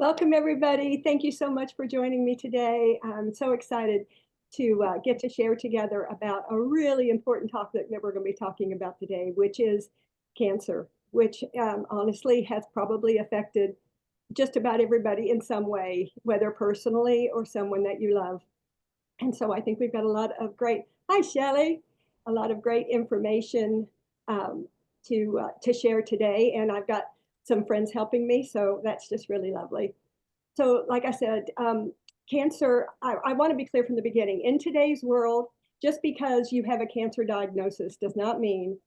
Welcome, everybody. Thank you so much for joining me today. I'm so excited to get to share together about a really important topic that we're going to be talking about today, which is cancer, which honestly has probably affected just about everybody in some way, whether personally or someone that you love. And so I think we've got a lot of great, hi, Shelley, a lot of great information um, to share today. And I've got some friends helping me, so that's just really lovely. So, like I said, cancer, I want to be clear from the beginning. In today's world, just because you have a cancer diagnosis does not mean,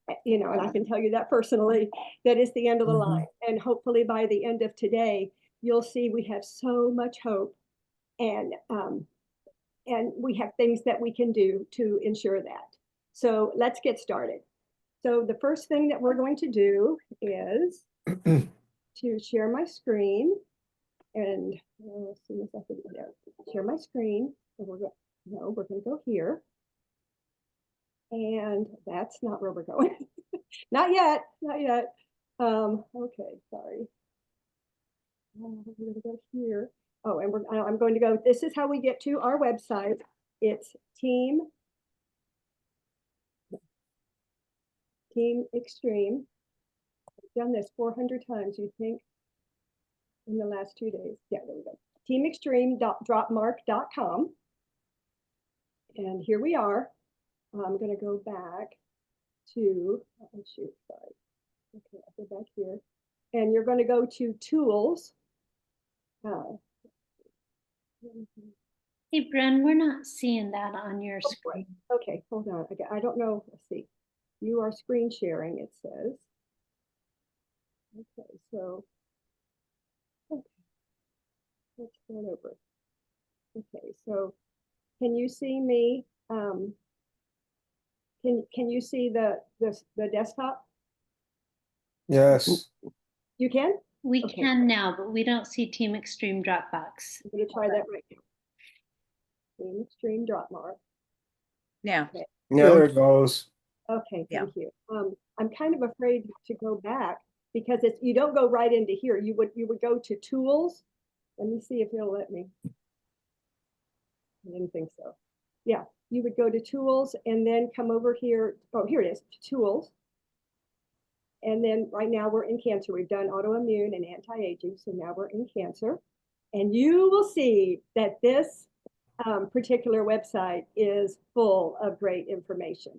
and I can tell you that personally, that it's the end of the line. And hopefully by the end of today, you'll see we have so much hope and we have things that we can do to ensure that. So let's get started. So the first thing that we're going to do is to share my screen. And as soon as I can share my screen, so we're going to go here. And that's not where we're going. Not yet, not yet. Okay, sorry. I'm going to go here. Oh, and I'm going to go, this is how we get to our website. It's Team Extreme. I've done this 400 times, you think, in the last 2 days. Yeah, there we go. teamextreme.dropmark.com. And here we are. I'm going to go back to, oh shoot, sorry. Okay, I'll go back here. And you're going to go to Tools. Hey, Bren, we're not seeing that on your screen. Okay, hold on. I don't know. Let's see. You are screen sharing, it says. Okay, so okay. Let's start over. Okay, so can you see me? Can you see the desktop? Yes. You can? We Okay. can now, but we don't see Team Extreme Dropbox. I'm going to try that right now. Team Extreme Dropmark. Yeah. Okay. Yeah, there it goes. Okay, Yeah. thank you. I'm kind of afraid to go back because it's you don't go right into here. You would go to Tools. Let me see if it'll let me. I didn't think so. Yeah, you would go to Tools and then come over here. Oh, here it is, Tools. And then right now we're in cancer. We've done autoimmune and anti-aging, so now we're in cancer. And you will see that this particular website is full of great information.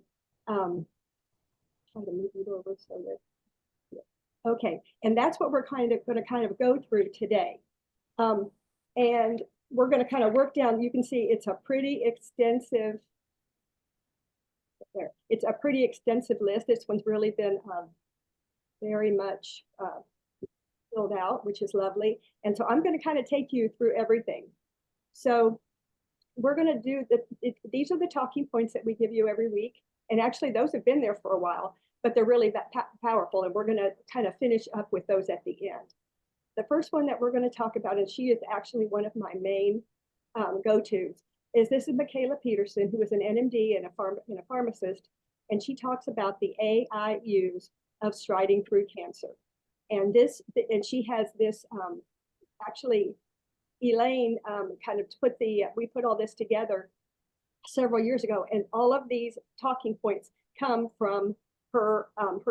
Try to move it over so that, yeah. Okay, and that's what we're going to go through today. And we're going to kind of work down, you can see it's a pretty extensive, there, it's a pretty extensive list. This one's really been very much filled out, which is lovely. And so I'm going to kind of take you through everything. So we're going to do these are the talking points that we give you every week. And actually those have been there for a while, but they're really powerful. And we're going to kind of finish up with those at the end. The first one that we're going to talk about, and she is actually one of my main go-tos, is this is Michaela Peterson, who is an NMD and a pharmacist, and she talks about the AIUs of striding through cancer. And she has this, actually, Elaine kind of we put all this together several years ago, and all of these talking points come from her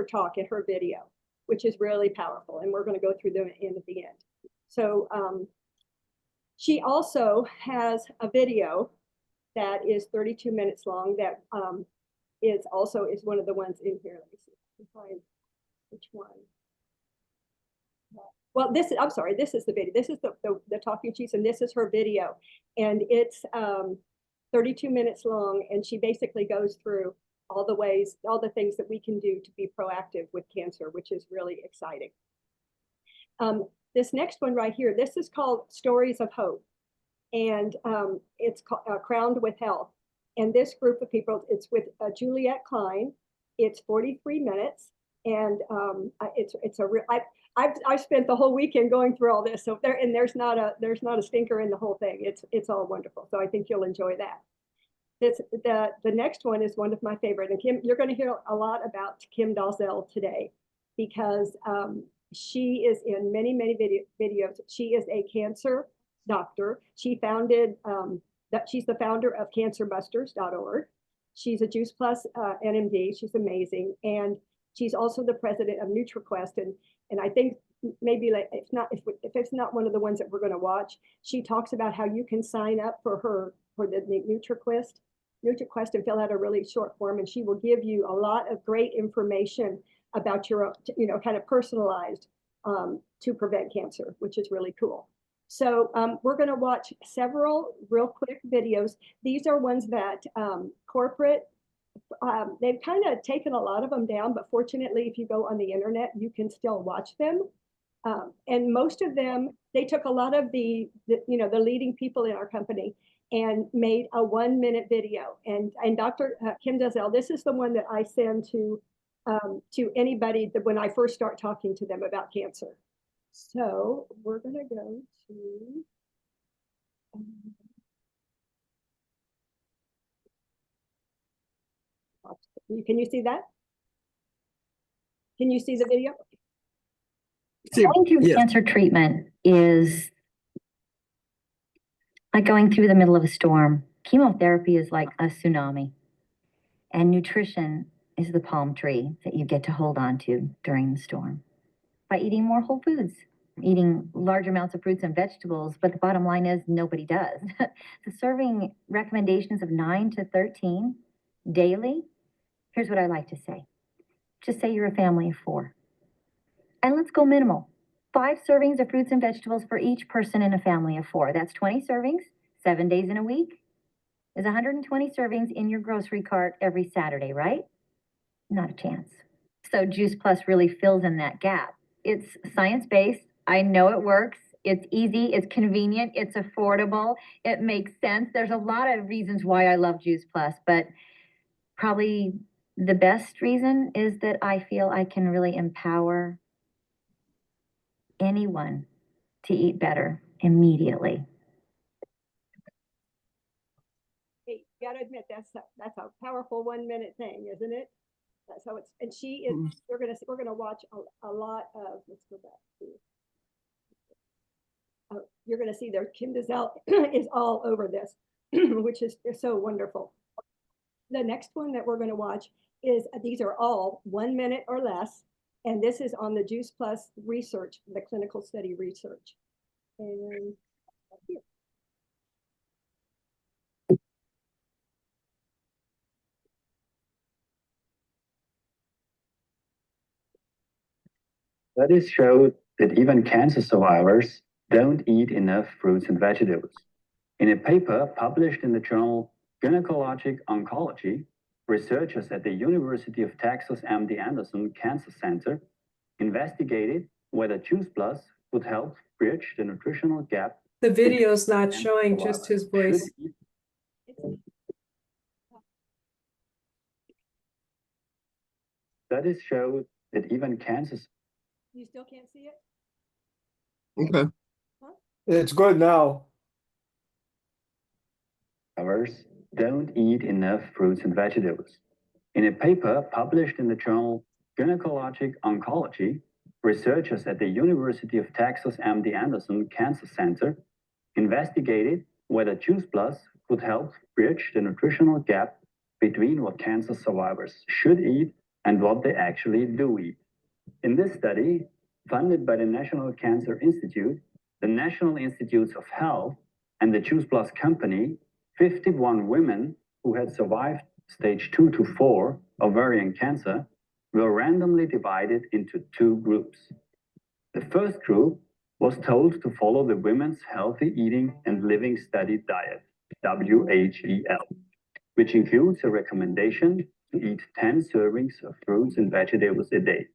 talk and her video, which is really powerful. And we're going to go through them at the end. So she also has a video that is 32 minutes long that is one of the ones in here. Let me see if I can find which one. Well, I'm sorry, this is the video. This is the talking sheets, and this is her video. And it's 32 minutes long, and she basically goes through all the things that we can do to be proactive with cancer, which is really exciting. This next one right here, this is called Stories of Hope. And it's called, Crowned with Health. And this group of people, it's with Juliette Klein. It's 43 minutes. And it's a real, I've spent the whole weekend going through all this. So there's not a stinker in the whole thing. It's all wonderful. So I think you'll enjoy that. The next one is one of my favorite. And Kim, you're going to hear a lot about Kim Dalzell today, because She is in many, many videos. She is a cancer doctor. She founded, she's the founder of cancerbusters.org. She's a Juice Plus NMD. She's amazing. And she's also the president of NutriQuest. And I think maybe like if it's not one of the ones that we're going to watch, she talks about how you can sign up for the NutriQuest and fill out a really short form, and she will give you a lot of great information about your, kind of personalized to prevent cancer, which is really cool. So we're going to watch several real quick videos. These are ones that corporate, they've kind of taken a lot of them down, but fortunately, if you go on the internet, you can still watch them. And most of them, they took a lot of the leading people in our company and made a 1-minute video. And Dr. Kim Deazell, this is the one that I send to anybody that when I first start talking to them about cancer. So we're gonna go to, can you see that? Can you see the video? Going through Yes. cancer treatment is like going through the middle of a storm. Chemotherapy is like a tsunami, and nutrition is the palm tree that you get to hold on to during the storm by eating more whole foods, eating large amounts of fruits and vegetables. But the bottom line is nobody does. The serving recommendations of 9 to 13 daily. Here's what I like to say. Just say you're a family of 4. And let's go minimal. 5 servings of fruits and vegetables for each person in a family of 4. That's 20 servings, 7 days in a week. Is 120 servings in your grocery cart every Saturday, right? Not a chance. So Juice Plus really fills in that gap. It's science-based. I know it works. It's easy, it's convenient, it's affordable, it makes sense. There's a lot of reasons why I love Juice Plus, but probably the best reason is that I feel I can really empower anyone to eat better immediately. Hey, you gotta admit that's a powerful 1-minute thing, isn't it? That's how it's. And she is. We're gonna watch a lot of. Let's go back to. Oh, you're gonna see there. Kim Deazell is all over this, which is so wonderful. The next one that we're gonna watch is these are all 1 minute or less. And this is on the Juice Plus research, the clinical study research. And here. Studies showed that even cancer survivors don't eat enough fruits and vegetables. In a paper published in the journal Gynecologic Oncology, researchers at the University of Texas MD Anderson Cancer Center investigated whether Juice Plus would help bridge the nutritional gap. The video's not showing, just his voice. Studies showed that even cancer. You still can't see it? Okay. It's good now. Survivors don't eat enough fruits and vegetables. In a paper published in the journal Gynecologic Oncology, researchers at the University of Texas MD Anderson Cancer Center investigated whether Juice Plus would help bridge the nutritional gap between what cancer survivors should eat and what they actually do eat. In this study, funded by the National Cancer Institute, the National Institutes of Health, and the Juice Plus company, 51 women who had survived stage 2 to 4 ovarian cancer were randomly divided into 2 groups. The first group was told to follow the Women's Healthy Eating and Living Study Diet, WHEL, which includes a recommendation to eat 10 servings of fruits and vegetables a day.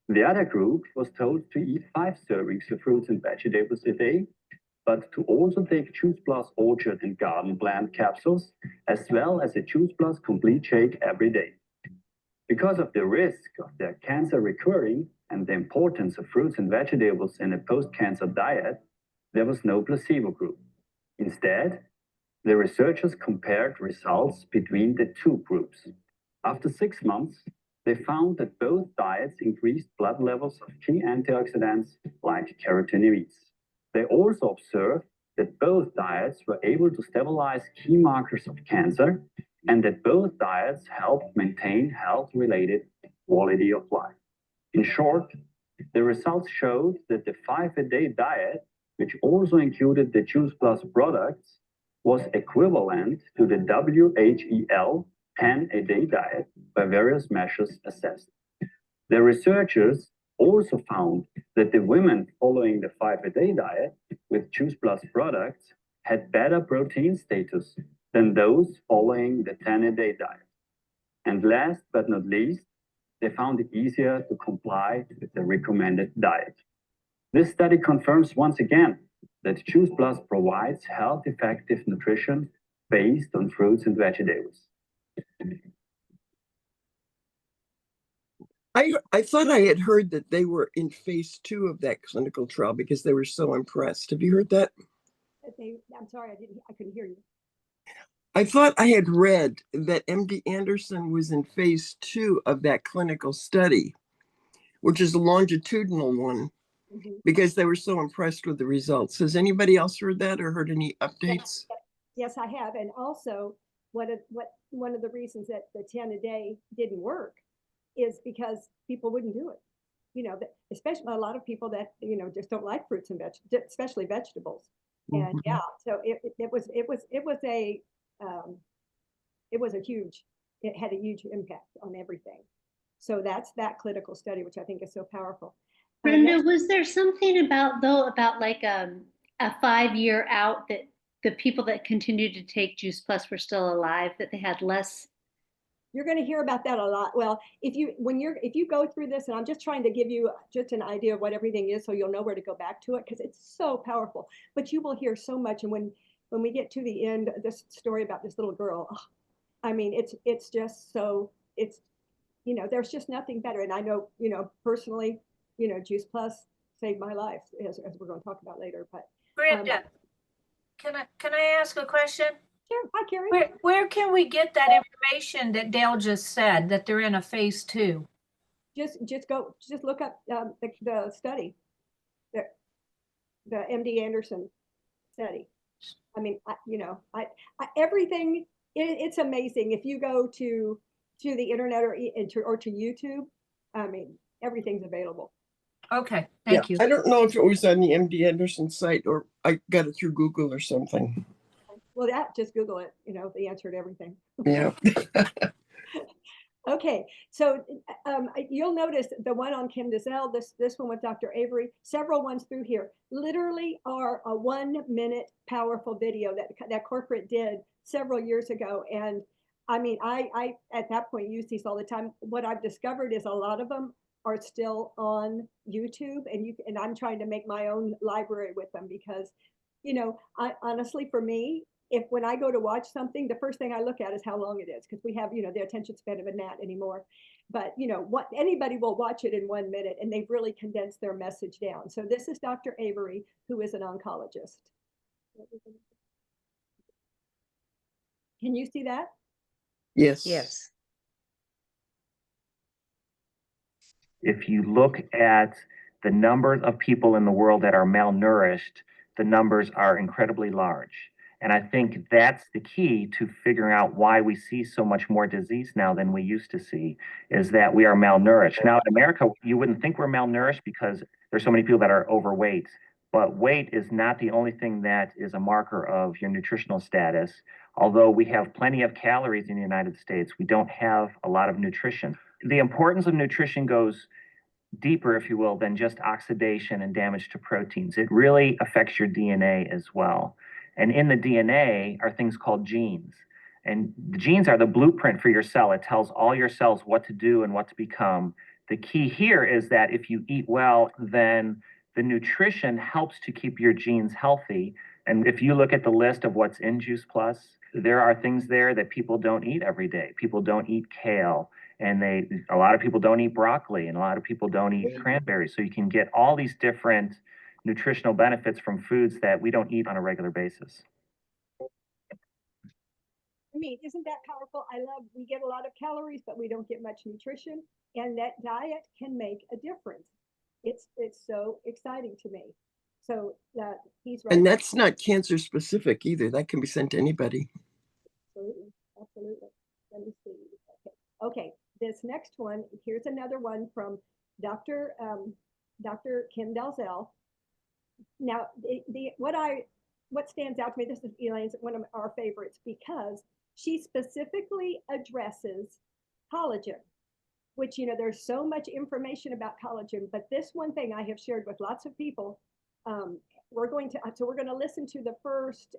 The other group was told to eat 5 servings of fruits and vegetables a day, but to also take Juice Plus Orchard and Garden Blend capsules, as well as a Juice Plus Complete Shake every day. Because of the risk of their cancer recurring and the importance of fruits and vegetables in a post-cancer diet, there was no placebo group. Instead, the researchers compared results between the 2 groups. After 6 months, they found that both diets increased blood levels of key antioxidants like carotenoids. They also observed that both diets were able to stabilize key markers of cancer and that both diets helped maintain health-related quality of life. In short, the results showed that the 5-a-day diet, which also included the Juice Plus products, was equivalent to the WHEL 10-a-day diet by various measures assessed. The researchers also found that the women following the 5-a-day diet with Juice Plus products had better protein status than those following the 10-a-day diet. And last but not least, they found it easier to comply with the recommended diet. This study confirms once again that Juice Plus provides health-effective nutrition based on fruits and vegetables. I thought I had heard that they were in phase 2 of that clinical trial because they were so impressed. Have you heard that? I'm sorry, I couldn't hear you. I thought I had read that MD Anderson was in phase 2 of that clinical study, which is a longitudinal one, because they were so impressed with the results. Has anybody else heard that or heard any updates? Yes, I have. And also, one of the reasons that the 10-a-day didn't work is because people wouldn't do it. You know, especially a lot of people that, you know, just don't like fruits and vegetables, especially vegetables. And yeah, so it had a huge impact on everything. So that's that clinical study, which I think is so powerful. Brenda, was there something about like a 5-year out that the people that continued to take Juice Plus were still alive, that they had less? You're going to hear about that a lot. Well, if you go through this, and I'm just trying to give you just an idea of what everything is, so you'll know where to go back to it, because it's so powerful. But you will hear so much, and when we get to the end, this story about this little girl, I mean, it's just so, it's, you know, there's just nothing better. And I know, you know, personally, you know, Juice Plus saved my life, as we're going to talk about later. But Brenda, can I ask a question? Sure. Hi, Carrie. Where can we get that information that Dale just said, that they're in a phase 2? Just look up the study, the MD Anderson study. I mean, everything. It's amazing if you go to the internet or to YouTube. I mean, everything's available. Okay, thank you. I don't know if it was on the MD Anderson site or I got it through Google or something. Well, just Google it, you know, the answer to everything. Yeah. Okay, so you'll notice the one on Kim Dizelle, this one with Dr. Avery, several ones through here, literally are a 1-minute powerful video that corporate did several years ago. And I mean, I at that point use these all the time. What I've discovered is a lot of them are still on YouTube, and I'm trying to make my own library with them because, you know, honestly, for me, when I go to watch something, the first thing I look at is how long it is, because we have, you know, the attention span of a gnat anymore. But, you know, anybody will watch it in 1 minute, and they've really condensed their message down. So this is Dr. Avery, who is an oncologist. Can you see that? Yes. Yes. If you look at the numbers of people in the world that are malnourished, the numbers are incredibly large. And I think that's the key to figuring out why we see so much more disease now than we used to see, is that we are malnourished. Now in America, you wouldn't think we're malnourished because there's so many people that are overweight, but weight is not the only thing that is a marker of your nutritional status. Although we have plenty of calories in the United States, we don't have a lot of nutrition. The importance of nutrition goes deeper, if you will, than just oxidation and damage to proteins. It really affects your DNA as well. And in the DNA are things called genes. And the genes are the blueprint for your cell. It tells all your cells what to do and what to become. The key here is that if you eat well, then the nutrition helps to keep your genes healthy. And if you look at the list of what's in Juice Plus, there are things there that people don't eat every day. People don't eat kale, and a lot of people don't eat broccoli, and a lot of people don't eat cranberries. So you can get all these different nutritional benefits from foods that we don't eat on a regular basis. mean, isn't that powerful? We get a lot of calories, but we don't get much nutrition. And that diet can make a difference. It's so exciting to me. So he's right. And that's not cancer specific either. That can be sent to anybody. Absolutely. Absolutely. Let me see. Okay. This next one, here's another one from Dr. Kim Dalzell. Now, what stands out to me, this is Elaine's one of our favorites, because she specifically addresses collagen, which, there's so much information about collagen, but this one thing I have shared with lots of people, we're going to listen to the first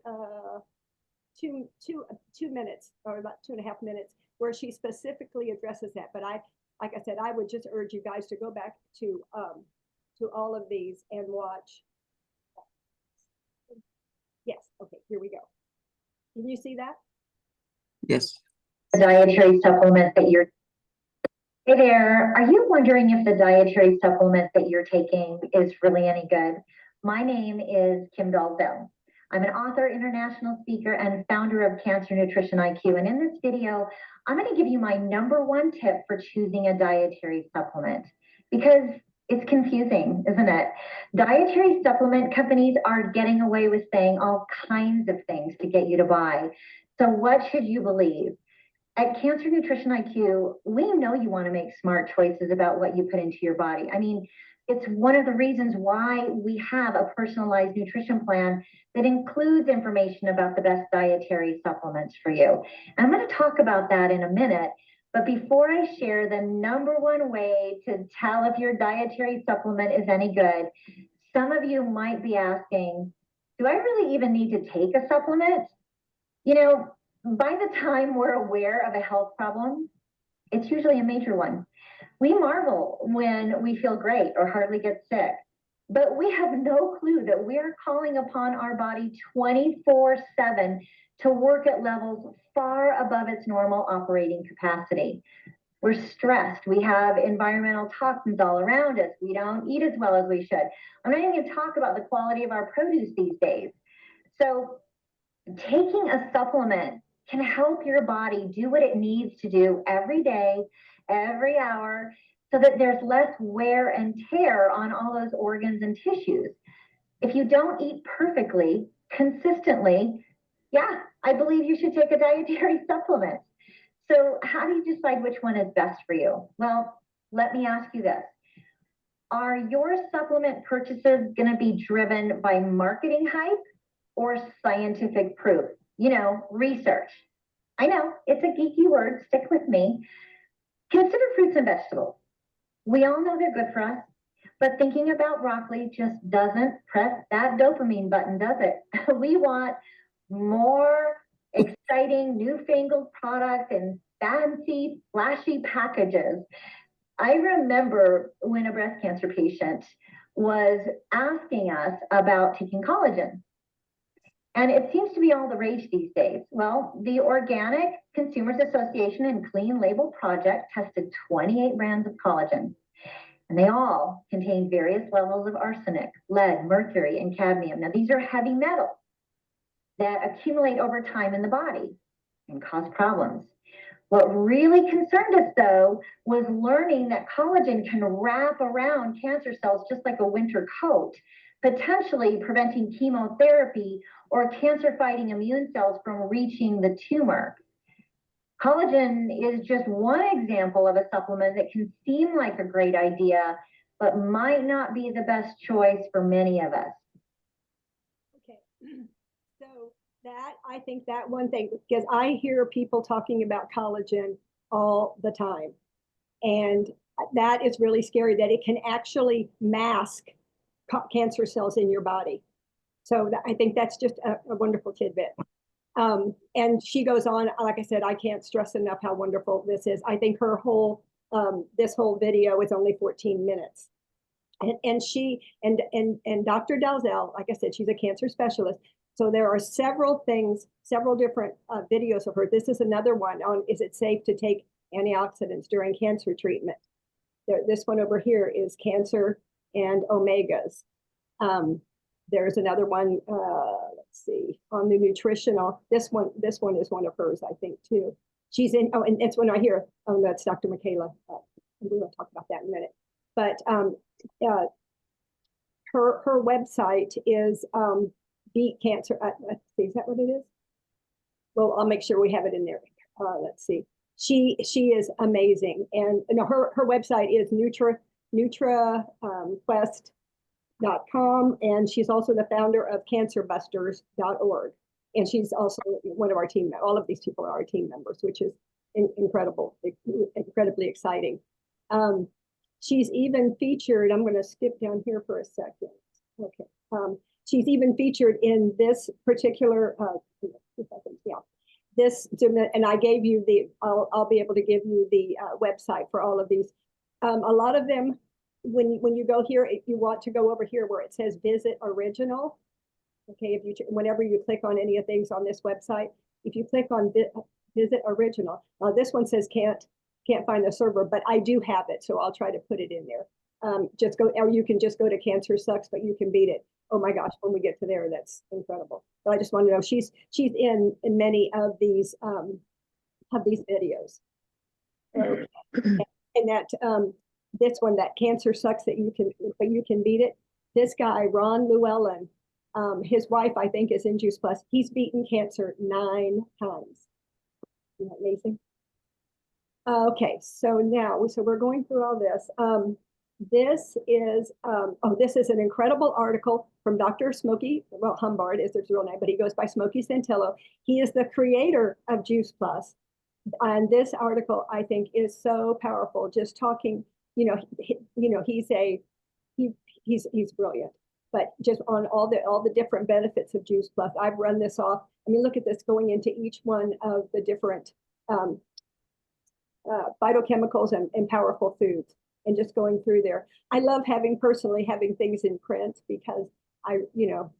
2 minutes, or about 2.5 minutes, where she specifically addresses that. But like I said, I would just urge you guys to go back to all of these and watch. Yes. Okay, here we go. Can you see that? Yes. The dietary supplement that you're. Hey there, are you wondering if the dietary supplement that you're taking is really any good? My name is Kim Dalzell. I'm an author, international speaker, and founder of Cancer Nutrition IQ. And in this video, I'm going to give you my #1 tip for choosing a dietary supplement, because it's confusing, isn't it? Dietary supplement companies are getting away with saying all kinds of things to get you to buy. So what should you believe? At Cancer Nutrition IQ, we know you want to make smart choices about what you put into your body. I mean, it's one of the reasons why we have a personalized nutrition plan that includes information about the best dietary supplements for you. And I'm going to talk about that in a minute. But before I share the #1 way to tell if your dietary supplement is any good, some of you might be asking, do I really even need to take a supplement? By the time we're aware of a health problem, it's usually a major one. We marvel when we feel great or hardly get sick, but we have no clue that we are calling upon our body 24/7 to work at levels far above its normal operating capacity. We're stressed. We have environmental toxins all around us. We don't eat as well as we should. I'm not even going to talk about the quality of our produce these days. So taking a supplement can help your body do what it needs to do every day, every hour, so that there's less wear and tear on all those organs and tissues. If you don't eat perfectly, consistently, yeah, I believe you should take a dietary supplement. So how do you decide which one is best for you? Well, let me ask you this. Are your supplement purchases going to be driven by marketing hype or scientific proof? Research. I know, it's a geeky word, stick with me. Consider fruits and vegetables. We all know they're good for us, but thinking about broccoli just doesn't press that dopamine button, does it? We want more exciting, newfangled products and fancy, flashy packages. I remember when a breast cancer patient was asking us about taking collagen. And it seems to be all the rage these days. Well, the Organic Consumers Association and Clean Label Project tested 28 brands of collagen, and they all contain various levels of arsenic, lead, mercury, and cadmium. Now, these are heavy metals that accumulate over time in the body and cause problems. What really concerned us, though, was learning that collagen can wrap around cancer cells just like a winter coat, potentially preventing chemotherapy or cancer-fighting immune cells from reaching the tumor. Collagen is just one example of a supplement that can seem like a great idea, but might not be the best choice for many of us. Okay, so I think that one thing, because I hear people talking about collagen all the time, and that is really scary, that it can actually mask cancer cells in your body. So I think that's just a wonderful tidbit. And she goes on, like I said, I can't stress enough how wonderful this is. I think her whole, this whole video is only 14 minutes. And she, and Dr. Dalzell, like I said, she's a cancer specialist. So there are several things, several different videos of her. This is another one on, is it safe to take antioxidants during cancer treatment? This one over here is cancer and omegas. There's another one, let's see, on the nutritional. This one is one of hers, I think, too. She's in, oh, and it's one right here. Oh, that's Dr. Michaela. We're going to talk about that in a minute. But her website is Beat Cancer. Let's see, is that what it is? Well, I'll make sure we have it in there. Let's see. She is amazing, and her website is NutraQuest.com, and she's also the founder of CancerBusters.org, and she's also one of our team. All of these people are our team members, which is incredible, incredibly exciting. She's even featured. I'm going to skip down here for a second. Okay. She's even featured in this particular. This, and I gave you the. I'll be able to give you the website for all of these. A lot of them, when you go here, if you want to go over here where it says Visit Original. Okay, if you whenever you click on any of things on this website, if you click on Visit Original, this one says can't find the server, but I do have it, so I'll try to put it in there. Just go, or you can just go to Cancer Sucks, but you can beat it. Oh my gosh, when we get to there, that's incredible. But I just want to know she's in many of these videos. Okay. And that this one, that Cancer Sucks, but you can beat it. This guy, Ron Llewellyn, his wife, I think, is in Juice Plus. He's beaten cancer 9 times. Isn't that amazing? Okay, so now, we're going through all this. This is an incredible article from Dr. Smokey, well, Humbard is his real name, but he goes by Smokey Santillo. He is the creator of Juice Plus. And this article, I think, is so powerful. Just talking, he's brilliant, but just on all the different benefits of Juice Plus. I've run this off. I mean, look at this, going into each one of the different phytochemicals and powerful foods, and just going through there. I love personally having things in print because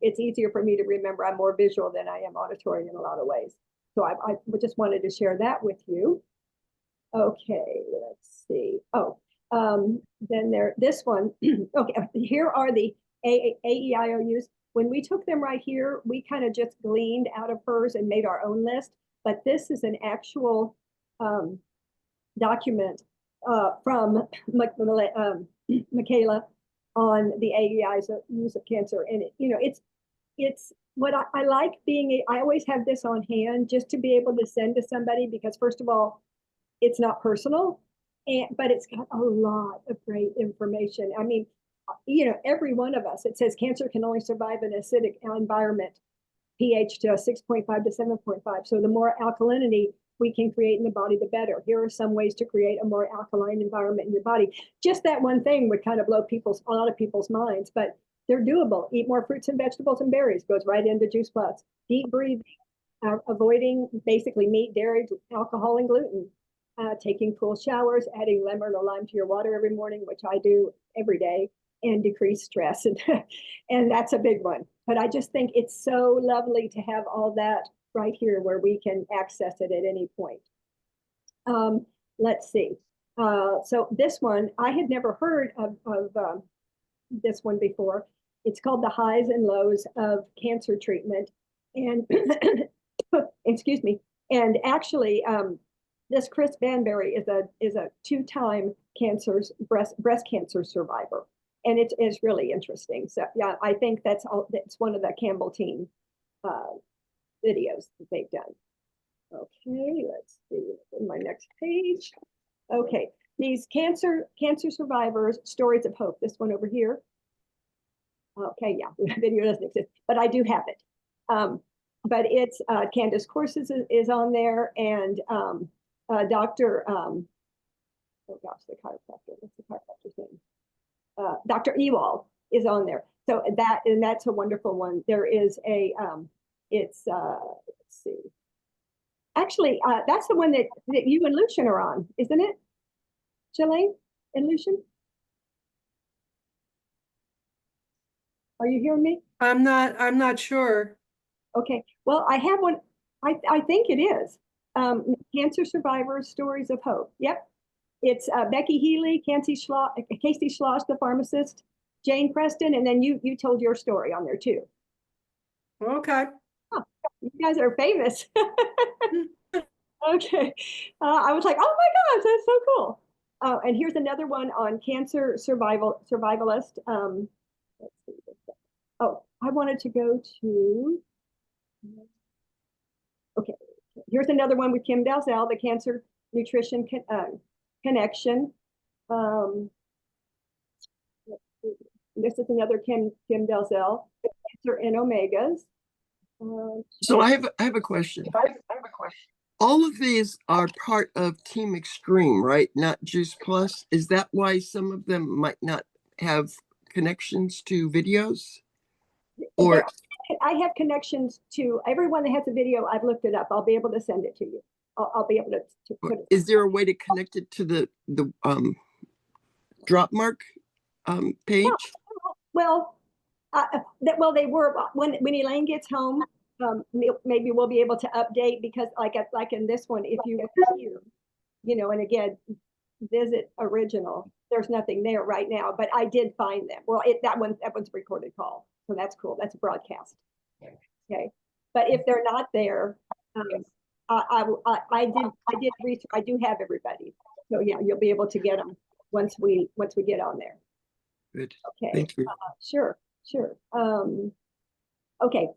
it's easier for me to remember. I'm more visual than I am auditory in a lot of ways. So I just wanted to share that with you. Okay, let's see. Oh, then this one. Okay, here are the AEIOUs. When we took them right here, we kind of just gleaned out of hers and made our own list. But this is an actual document from Michaela on the AEI's use of cancer. And it's what I like I always have this on hand just to be able to send to somebody, because first of all, it's not personal, but it's got a lot of great information. I mean, every one of us, it says cancer can only survive in an acidic environment, pH to 6.5 to 7.5. So the more alkalinity we can create in the body, the better. Here are some ways to create a more alkaline environment in your body. Just that one thing would kind of blow a lot of people's minds, but they're doable. Eat more fruits and vegetables and berries, goes right into Juice Plus. Deep breathing, avoiding basically meat, dairy, alcohol, and gluten. Taking cool showers, adding lemon or lime to your water every morning, which I do every day, and decrease stress. And that's a big one. But I just think it's so lovely to have all that right here where we can access it at any point. Let's see. So this one, I had never heard of this one before. It's called The Highs and Lows of Cancer Treatment. And excuse me. And actually, this Chris Banbury is a 2-time breast cancer survivor. And it's really interesting. So yeah, I think that's one of the Campbell team videos that they've done. Okay, let's see my next page. Okay, these cancer survivors, stories of hope. This one over here. Okay, yeah, the video doesn't exist, but I do have it. But it's Candace Courses is on there, and Dr. Oh gosh, the chiropractor. What's the chiropractor's name? Dr. Ewald is on there. So that's a wonderful one. There is a let's see. Actually, that's the one that you and Lucian are on, isn't it? Shalane and Lucian? Are you hearing me? I'm not sure. Okay. Well, I have one. I think it is. Cancer Survivors, Stories of Hope. Yep. It's Becky Healy, Casey Schloss, the pharmacist, Jane Preston, and then you told your story on there too. Okay. Oh, you guys are famous. Okay. I was like, oh my gosh, that's so cool. And here's another one on cancer survivalist. Let's see. Oh, I wanted to go to, okay. Here's another one with Kim Dalzell, the Cancer Nutrition Connection. This is another Kim Dalzell, Cancer and Omegas. So I have a question. All of these are part of Team Extreme, right? Not Juice Plus. Is that why some of them might not have connections to videos? Or I have connections to everyone that has a video. I've looked it up. I'll be able to send it to you. I'll be able to put it. is there a way to connect it to the Dropmark page? Well, well, they were when Elaine gets home. Maybe we'll be able to update because, like in this one, if you were here, and again, visit original. There's nothing there right now, but I did find them. Well, that one's a recorded call, so that's cool. That's a broadcast. Okay, but if they're not there, I did research. I do have everybody, so yeah, you'll be able to get them once we get on there. Good. Okay. Thank you. Sure. Okay.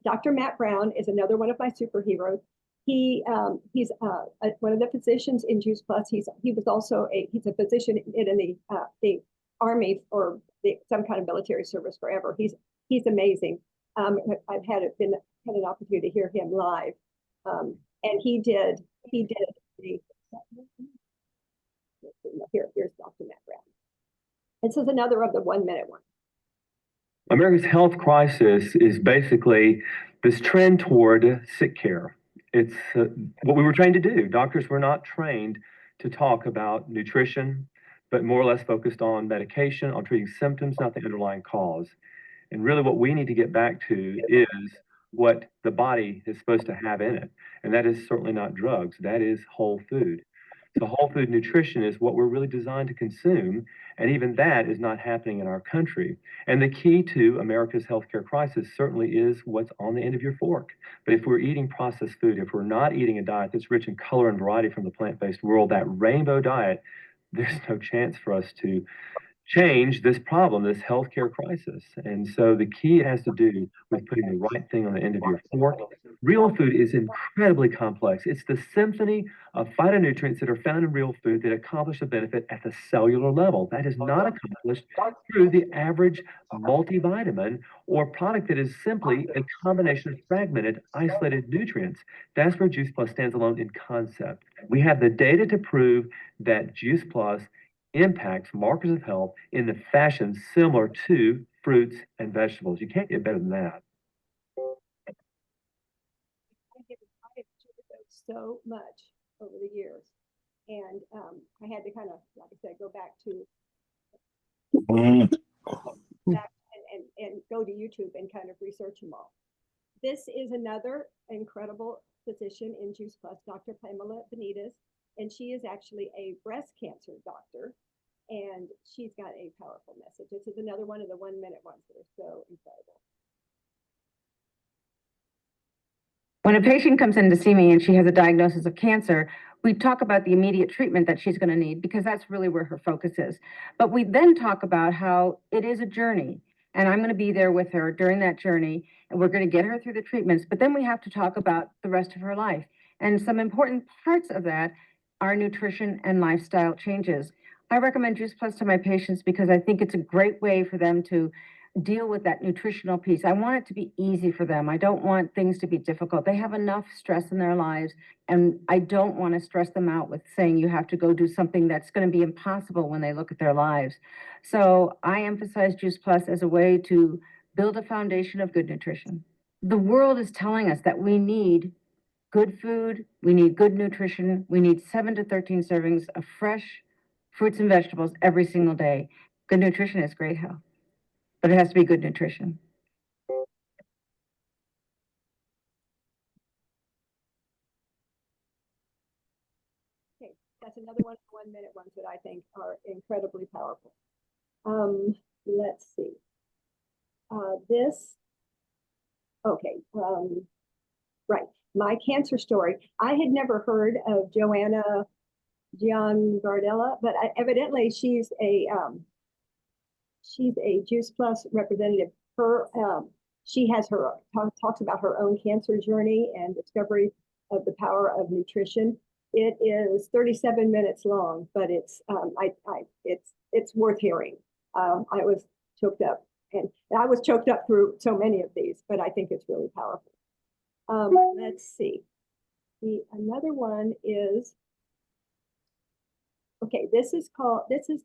Dr. Matt Brown is another one of my superheroes. He's one of the physicians in Juice Plus. He was also he's a physician in the Army or some kind of military service forever. He's amazing. I've had an opportunity to hear him live, and he did the here's Dr. Matt Brown. This is another of the 1 minute ones. America's health crisis is basically this trend toward sick care. It's what we were trained to do. Doctors were not trained to talk about nutrition, but more or less focused on medication, on treating symptoms, not the underlying cause. And really what we need to get back to is what the body is supposed to have in it. And that is certainly not drugs. That is whole food. So whole food nutrition is what we're really designed to consume. And even that is not happening in our country. And the key to America's healthcare crisis certainly is what's on the end of your fork. But if we're eating processed food, if we're not eating a diet that's rich in color and variety from the plant-based world, that rainbow diet, there's no chance for us to change this problem, this healthcare crisis. And so the key has to do with putting the right thing on the end of your fork. Real food is incredibly complex. It's the symphony of phytonutrients that are found in real food that accomplish a benefit at the cellular level. That is not accomplished through the average multivitamin or product that is simply a combination of fragmented, isolated nutrients. That's where Juice Plus stands alone in concept. We have the data to prove that Juice Plus impacts markers of health in the fashion similar to fruits and vegetables. You can't get better than that. I have enjoyed those so much over the years, and I had to kind of, like I said, go back to and go to YouTube and kind of research them all. This is another incredible physician in Juice Plus, Dr. Pamela Benitez, and she is actually a breast cancer doctor. And she's got a powerful message. This is another one of the 1 minute ones that are so incredible. When a patient comes in to see me and she has a diagnosis of cancer, we talk about the immediate treatment that she's going to need because that's really where her focus is. But we then talk about how it is a journey, and I'm going to be there with her during that journey, and we're going to get her through the treatments. But then we have to talk about the rest of her life. And some important parts of that are nutrition and lifestyle changes. I recommend Juice Plus to my patients because I think it's a great way for them to deal with that nutritional piece. I want it to be easy for them. I don't want things to be difficult. They have enough stress in their lives, and I don't want to stress them out with saying you have to go do something that's going to be impossible when they look at their lives. So I emphasize Juice Plus as a way to build a foundation of good nutrition. The world is telling us that we need good food, we need good nutrition, we need 7 to 13 servings of fresh fruits and vegetables every single day. Good nutrition is great health, but it has to be good nutrition. Okay, that's another one of the 1 minute ones that I think are incredibly powerful. let's see. This, okay, right. My cancer story. I had never heard of Joanna Giangardella, but evidently she's a Juice Plus representative. She has talks about her own cancer journey and discovery of the power of nutrition. It is 37 minutes long, but it's worth hearing. I was choked up, and I was choked up through so many of these, but I think it's really powerful. Let's see. Another one is, okay, this is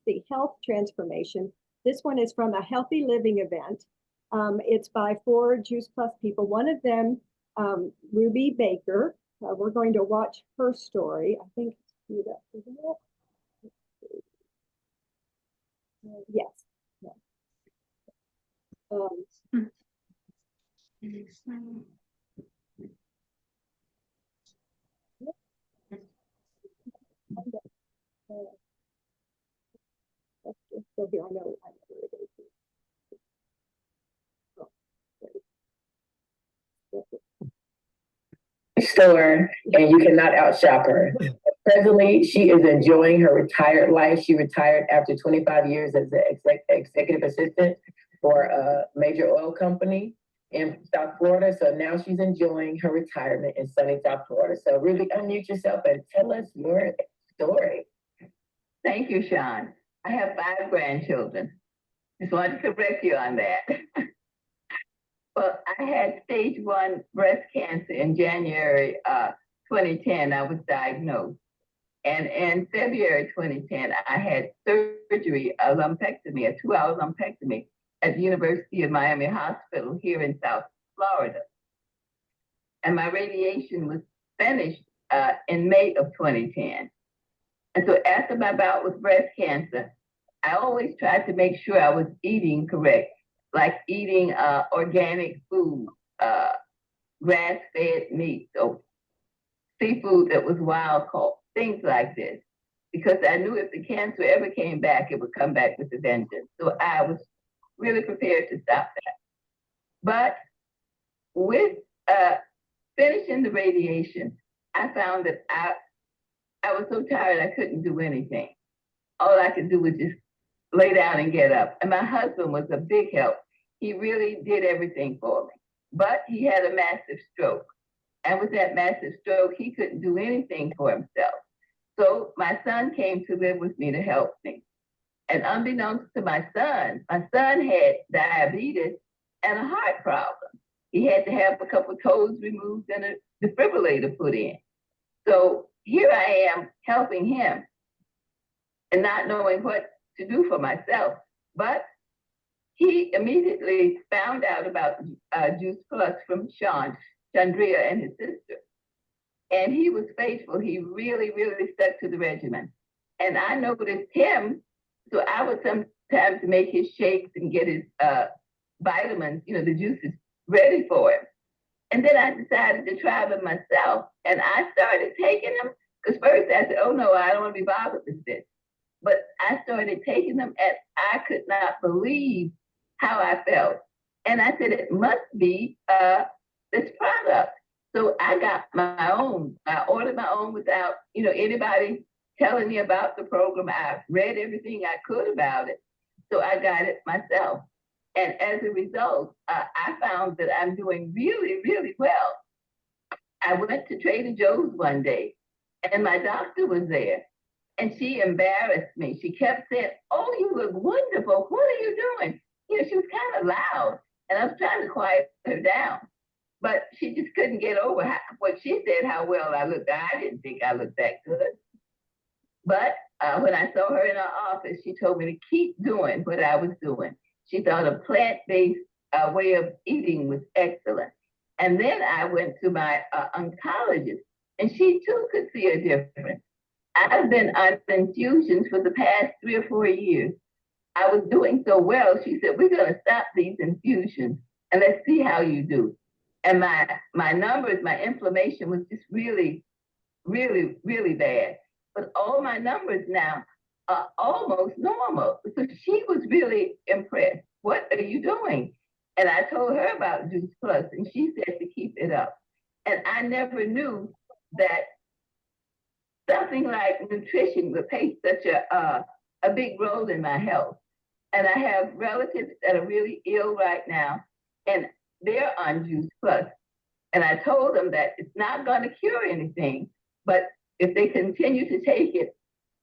the health transformation. This one is from a healthy living event. It's by 4 Juice Plus people. One of them, Ruby Baker. We're going to watch her story. I think it's queued up, isn't it? Yes. Let's just go here. I know where it is. Store, and you cannot outshop her. Presently, she is enjoying her retired life. She retired after 25 years as an executive assistant for a major oil company in South Florida. So now she's enjoying her retirement in sunny South Florida. So Ruby, unmute yourself and tell us your story. Thank you, Sean. I have 5 grandchildren. Just wanted to correct you on that. Well, I had stage 1 breast cancer in January 2010. I was diagnosed. And in February 2010, I had surgery, a lumpectomy, a 2-hour lumpectomy at the University of Miami Hospital here in South Florida. And my radiation was finished in May of 2010. And so after my bout with breast cancer, I always tried to make sure I was eating correct, like eating organic food, grass-fed meat, so seafood that was wild caught, things like this. Because I knew if the cancer ever came back, it would come back with a vengeance. So I was really prepared to stop that. But with finishing the radiation, I found that I was so tired I couldn't do anything. All I could do was just lay down and get up. And my husband was a big help. He really did everything for me. But he had a massive stroke. And with that massive stroke, he couldn't do anything for himself. So my son came to live with me to help me. And unbeknownst to my son had diabetes and a heart problem. He had to have a couple of toes removed and a defibrillator put in. So here I am helping him and not knowing what to do for myself. But he immediately found out about Juice Plus from Chandria and his sister. And he was faithful. He really, really stuck to the regimen. And I noticed him, so I would sometimes make his shakes and get his vitamins, the juices ready for him. And then I decided to try them myself. And I started taking them, because first I said, oh no, I don't want to be bothered with this. But I started taking them and I could not believe how I felt. And I said, it must be this product. So I got my own. I ordered my own without, anybody telling me about the program. I read everything I could about it. So I got it myself. And as a result, I found that I'm doing really, really well. I went to Trader Joe's one day and my doctor was there and she embarrassed me. She kept saying, oh, you look wonderful. What are you doing? She was kind of loud and I was trying to quiet her down. But she just couldn't get over what she said, how well I looked. I didn't think I looked that good. But when I saw her in her office, she told me to keep doing what I was doing. She thought a plant-based way of eating was excellent. And then I went to my oncologist, and she too could see a difference. I've been on infusions for the past 3 or 4 years. I was doing so well, she said, we're going to stop these infusions, and let's see how you do. And my numbers, my inflammation was just really, really, really bad. But all my numbers now almost normal. So she was really impressed. What are you doing? And I told her about Juice Plus, and she said to keep it up. And I never knew that something like nutrition would play such a big role in my health. And I have relatives that are really ill right now, and they're on Juice Plus. And I told them that it's not going to cure anything, but if they continue to take it,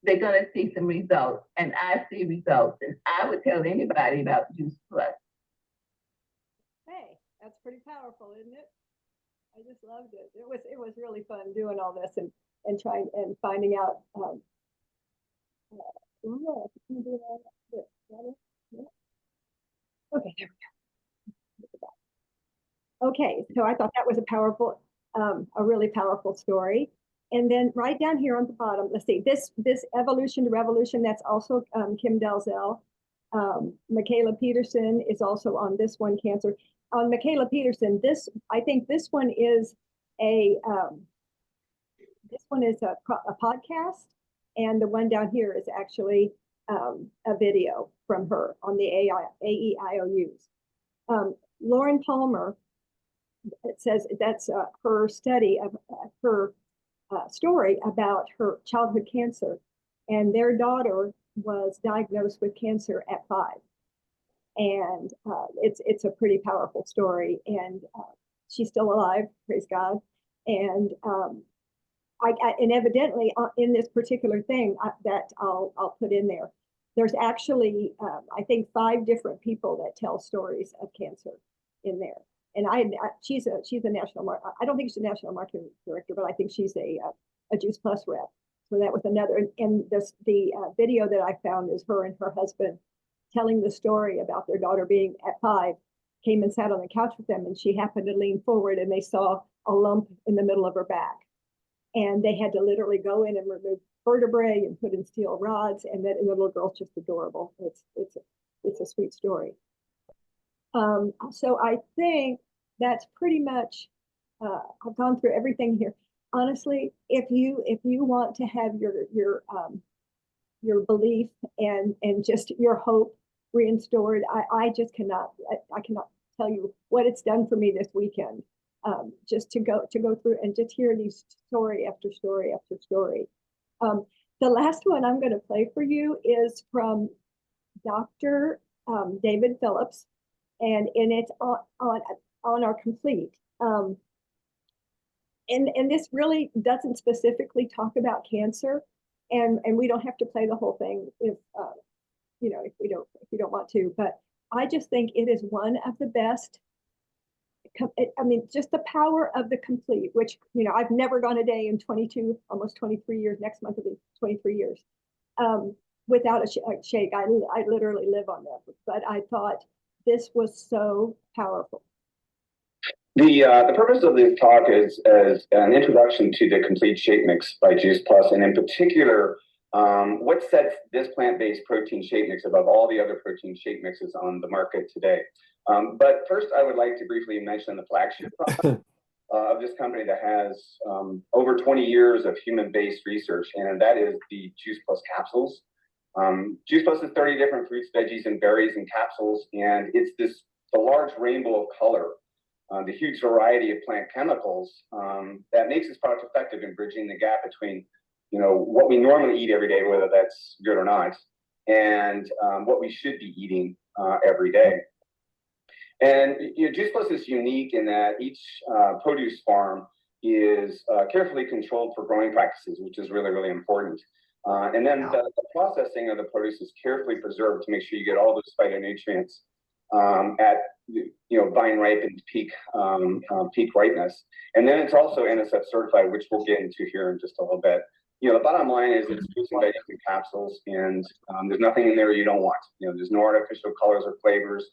they're going to see some results. And I see results. And I would tell anybody about Juice Plus. Hey, that's pretty powerful, isn't it? I just loved it. It was really fun doing all this and trying and finding out. Okay, there we go. Okay, so I thought that was a really powerful story. And then right down here on the bottom, let's see, this Evolution to Revolution, that's also Kim Dalzell. Michaela Peterson is also on this one, Cancer. On Michaela Peterson, I think this one is a podcast, and the one down here is actually a video from her on the AEIOUs. Lauren Palmer, it says that's her study of her story about her childhood cancer, and their daughter was diagnosed with cancer at 5. And it's a pretty powerful story, and she's still alive, praise God. And and evidently in this particular thing that I'll put in there, there's actually I think 5 different people that tell stories of cancer in there. And she's a national I don't think she's a national marketing director, but I think she's a Juice Plus rep. So that was another. And the video that I found is her and her husband telling the story about their daughter being at 5, came and sat on the couch with them, and she happened to lean forward and they saw a lump in the middle of her back. And they had to literally go in and remove vertebrae and put in steel rods, and the little girl's just adorable. It's a sweet story. So I think that's pretty much, I've gone through everything here. Honestly, if you want to have your belief and just your hope restored, I just cannot tell you what it's done for me this weekend. Just to go through and just hear these story after story after story. The last one I'm going to play for you is from Dr. David Phillips, and it's on our Complete. And this really doesn't specifically talk about cancer, and we don't have to play the whole thing if you don't want to. But I just think it is one of the best. I mean, just the power of the Complete, which I've never gone a day in 22, almost 23 years. Next month will be 23 years without a shake. I literally live on that. But I thought this was so powerful. The purpose of this talk is as an introduction to the Complete Shake Mix by Juice Plus, and in particular, what sets this plant-based protein shake mix above all the other protein shake mixes on the market today. But first, I would like to briefly mention the flagship product of this company that has over 20 years of human-based research, and that is the Juice Plus capsules. Juice Plus is 30 different fruits, veggies, and berries in capsules, and it's the large rainbow of color, the huge variety of plant chemicals that makes this product effective in bridging the gap between what we normally eat every day, whether that's good or not, and what we should be eating every day. And Juice Plus is unique in that each produce farm is carefully controlled for growing practices, which is really, really important. And then the processing of the produce is carefully preserved to make sure you get all those phytonutrients at vine ripened peak ripeness. And then it's also NSF certified, which we'll get into here in just a little bit. The bottom line is it's fruits and veggies in capsules, and there's nothing in there you don't want. There's no artificial colors or flavors,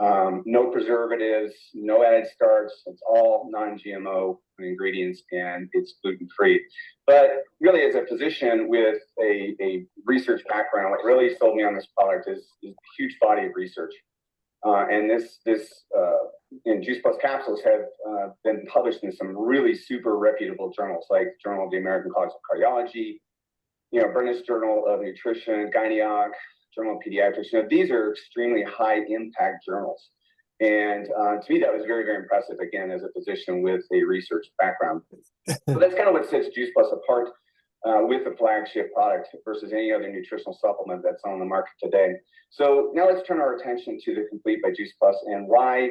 no preservatives, no added starch. It's all non-GMO ingredients, and it's gluten-free. But really, as a physician with a research background, what really sold me on this product is a huge body of research. And this Juice Plus capsules have been published in some really super reputable journals, like Journal of the American College of Cardiology, British Journal of Nutrition, Gynecology, Journal of Pediatrics. These are extremely high impact journals. And to me, that was very, very impressive, again, as a physician with a research background. So that's kind of what sets Juice Plus apart with the flagship product versus any other nutritional supplement that's on the market today. So now let's turn our attention to the Complete by Juice Plus and why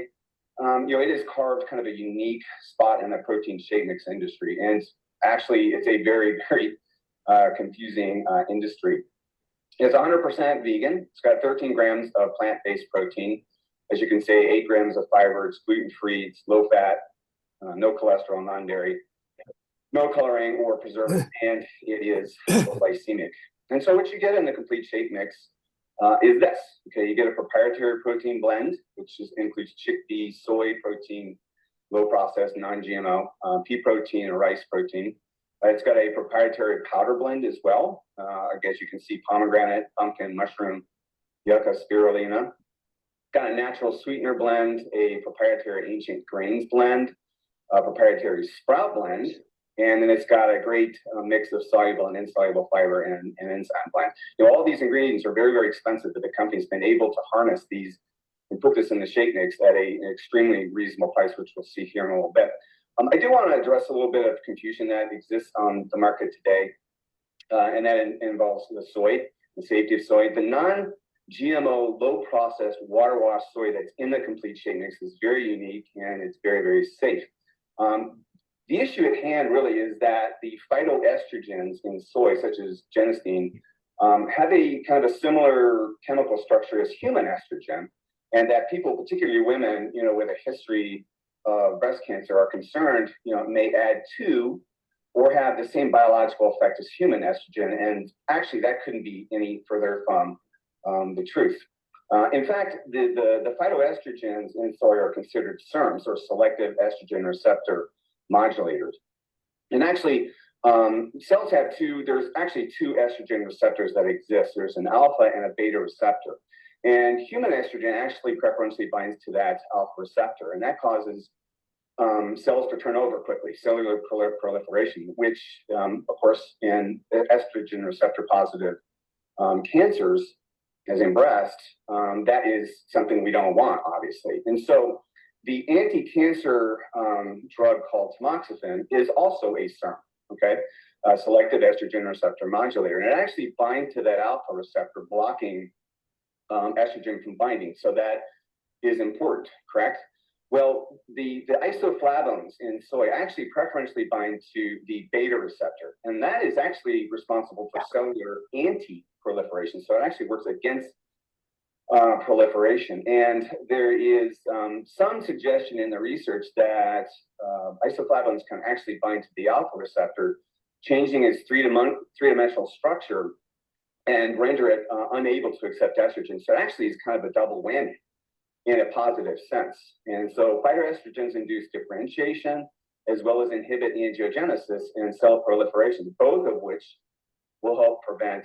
it has carved kind of a unique spot in the protein shake mix industry. And actually, it's a very, very confusing industry. It's 100% vegan. It's got 13 grams of plant-based protein. As you can say, 8 grams of fiber. It's gluten-free. It's low-fat, no cholesterol, non-dairy, no coloring or preservatives, and it is glycemic. And so what you get in the Complete Shake Mix is this. Okay, you get a proprietary protein blend, which includes chickpea, soy protein, low-processed, non-GMO, pea protein, and rice protein. It's got a proprietary powder blend as well. I guess you can see pomegranate, pumpkin, mushroom, yucca, spirulina. Got a natural sweetener blend, a proprietary ancient grains blend, a proprietary sprout blend, and then it's got a great mix of soluble and insoluble fiber and enzyme blend. All these ingredients are very, very expensive, but the company's been able to harness these and put this in the shake mix at an extremely reasonable price, which we'll see here in a little bit. I do want to address a little bit of confusion that exists on the market today, and that involves the soy, the safety of soy. The non-GMO, low-processed, water-washed soy that's in the Complete Shake Mix is very unique, and it's very, very safe. The issue at hand really is that the phytoestrogens in soy, such as genistein, have a kind of a similar chemical structure as human estrogen, and that people, particularly women, with a history of breast cancer are concerned, may add to or have the same biological effect as human estrogen. And actually, that couldn't be any further from the truth. In fact, the phytoestrogens in soy are considered SERMs, or selective estrogen receptor modulators. And actually, cells have there's actually two estrogen receptors that exist. There's an alpha and a beta receptor. And human estrogen actually preferentially binds to that alpha receptor, and that causes cells to turn over quickly, cellular proliferation, which, of course, in estrogen receptor positive cancers, as in breast, that is something we don't want, obviously. And so the anti-cancer drug called tamoxifen is also a SERM, okay? Selective estrogen receptor modulator. And it actually binds to that alpha receptor, blocking estrogen from binding. So that is important, correct? Well, the isoflavones in soy actually preferentially bind to the beta receptor, and that is actually responsible for cellular anti-proliferation. So it actually works against proliferation. And there is some suggestion in the research that isoflavones can actually bind to the alpha receptor, changing its three-dimensional structure and render it unable to accept estrogen. So it actually is kind of a double whammy in a positive sense. And so phytoestrogens induce differentiation as well as inhibit angiogenesis and cell proliferation, both of which will help prevent